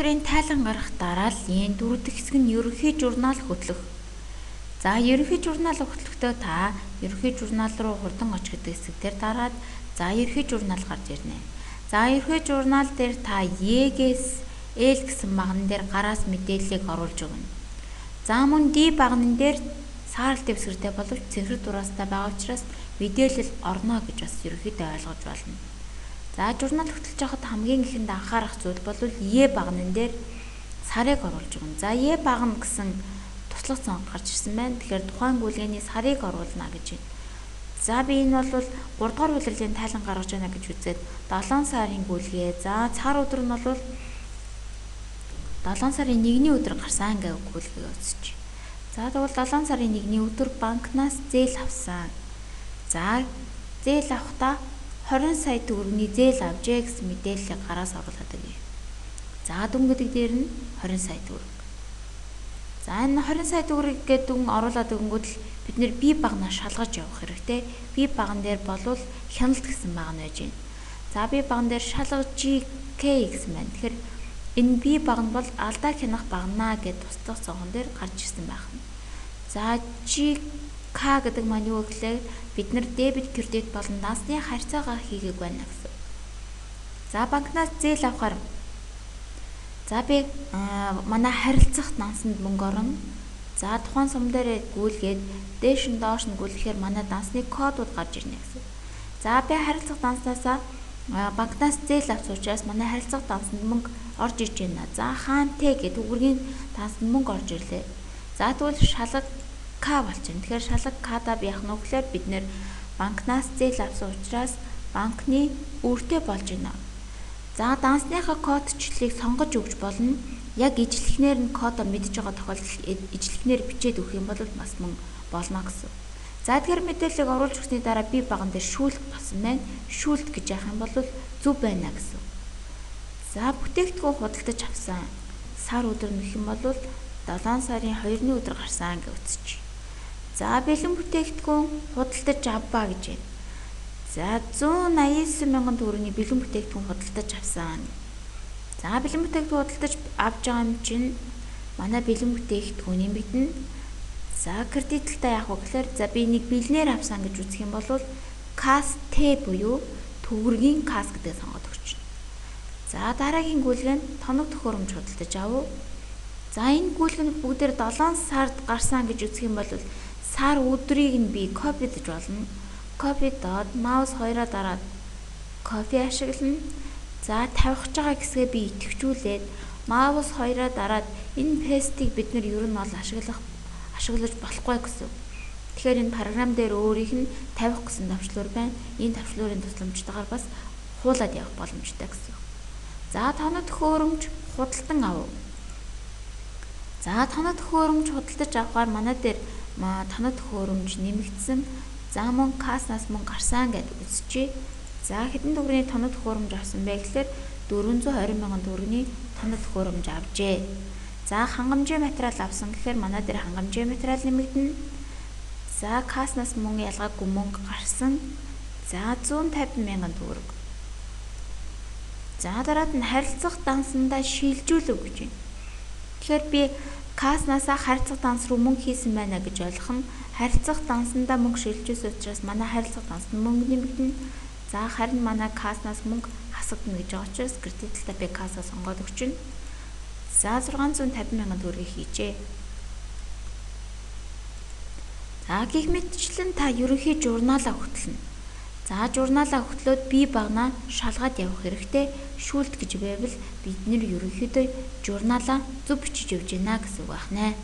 хөтөлбөрийн тайлан гарах дарааллын дөрөв дэх хэсэг нь ерөнхий журнал хөтлөх. За ерөнхий журнал хөтлөхдөө та ерөнхий журнал руу хурдан оч гэдэг хэсэг дээр дараад за ерөнхий журнал гарч ирнэ. За ерөнхий журнал дээр та Е-гээс Л гэсэн багнан дээр гараас мэдээллийг оруулж өгнө. За мөн D багнан дээр саарал дэвсгэртэй боловч цэнхэр дураастай байгаа учраас мэдээлэл орно гэж бас ерөнхийдөө ойлгож байна. За журнал хөтлөж байхад хамгийн ихэнд анхаарах зүйл бол Е багнан дээр сарыг оруулж өгнө. За Е багна гэсэн туслах цонх гарч ирсэн байна. Тэгэхээр тухайн гүйлгээний сарыг оруулна гэж байна. За би энэ бол 3 дугаар улирлын тайлан гаргаж байна гэж үзээд 7 сарын гүйлгээ. За цаар өдөр нь бол 7 сарын 1-ний өдөр гарсан гэх гүйлгээ үзчих. За тэгвэл 7 сарын 1-ний өдөр банкнаас зээл авсан. За зээл авахдаа 20 сая төгрөгийн зээл авжээ гэсэн мэдээллийг гараас оруулаад өгье. За дүн гэдэг дээр нь 20 сая төгрөг. За энэ 20 сая төгрөг гэдэг дүн оруулаад өгөнгүүт л бид нэр бие багнаа шалгаж явах хэрэгтэй. Бие баган дээр болвол хяналт гэсэн баг нь байж байна. За бие баган дээр шалгаж GK гэсэн байна. Тэгэхээр энэ бие баган бол алдаа хянах багнаа гэд тусдах цонхон дээр гарч ирсэн байх нь. За GK гэдэг маань юу гэхээр бид нар дебет кредит болон насны харьцаагаа хийгээг байна гэсэн. За банкнаас зээл авахаар за би манай харилцах дансанд мөнгө орно. За тухайн сум дээр гүйлгээд дээш нь доош нь гүйлэхээр манай дансны кодууд гарч ирнэ гэсэн. За би харилцах данснасаа банкнаас зээл авсан учраас манай харилцах дансанд мөнгө орж ирж байна. За хаантэй гэдэг төгрөгийн дансанд мөнгө орж ирлээ. За тэгвэл шалгаг К болж байна. Тэгэхээр шалгаг К-да би яах нь вэ гэхээр бид нэр банкнаас зээл авсан учраас банкны өөртөө болж байна. За дансныхаа кодчлалыг сонгож өгч болно. Яг ижлэхнэр нь кодоо мэдж байгаа тохиолдолд ижлэхнэр бичээд өгөх юм бол бас мөн болно гэсэн. За тэгэхээр мэдээллийг оруулж өгсөний дараа би баган дээр шүүлт басан байна. Шүүлт гэж яах юм бол зөв байна гэсэн. За бүтээгдэхүүн худалдаж авсан. Сар өдөр нөх юм бол 7 сарын 2-ны өдөр гарсан гэж үзчих. За бэлэн бүтээгдэхүүн худалдаж авбаа гэж байна. За 189 мянган төгрөгийн бэлэн бүтээгдэхүүн худалдаж авсан. За бэлэн бүтээгдэхүүн худалдаж авч байгаа юм чинь манай бэлэн бүтээгдэхүүн нэмэгдэнэ. За кредитлтаа яах вэ гэхээр за би нэг бэлнээр авсан гэж үзэх юм бол кас Т буюу төгрөгийн кас гэдэг сонгоод өгч байна. За дараагийн гүйлгээ нь тоног төхөөрөмж худалдаж авав. За энэ гүйлгэнд бүгдээр 7 сард гарсан гэж үзэх юм бол сар өдрийг нь би копидж болно. Копидод маус 2-аа дараад копи ашиглана. За тавих байгаа хэсгээ би идэвхжүүлээд маус 2-аа дараад энэ пестийг бид нар ер нь бол ашиглаж болохгүй гэсэн. Тэгэхээр энэ програм дээр өөрийнх нь тавих гэсэн давчлуур байна. Энэ давчлуурын тусламжтайгаар бас хуулаад явах боломжтой гэсэн. За тоног төхөөрөмж худалдан авав. За тоног төхөөрөмж худалдаж авахаар манай дээр тоног төхөөрөмж нэмэгдсэн. За мөн каснаас мөн гарсан гэдээ үзчихье. За хэдэн төгрөгийн тоног төхөөрөмж авсан бэ гэхээр 420 мянган төгрөгийн тоног төхөөрөмж авжээ. За хангамжийн материал авсан гэхээр манай дээр хангамжийн материал нэмэгдэнэ. За каснаас мөн ялгаагүй мөнгө гарсан. За 150 мянган төгрөг. За дараад нь харилцах дансандаа шилжүүлэв гэж байна. Тэгэхээр би каснасаа харилцах данс руу мөнгө хийсэн байна гэж ойлгох нь харилцах дансандаа мөнгө шилжүүлсэн учраас манай харилцах дансанд мөнгө нэмэгдэнэ. За харин манай каснаас мөнгө хасагдана гэж байгаа учраас кредитлтаа би касаа сонгоод өгчнө. За 650 мянган төгрөгийг хийжээ. За гэх мэтчлэн та ерөнхий журналаа хөтлөнө. За журналаа хөтлөөд бие багнаа шалгаад явах хэрэгтэй. Шүүлт гэж байвал бид нэр ерөнхийдөө журналаа зөв бичиж явж байна гэсэн үг байна.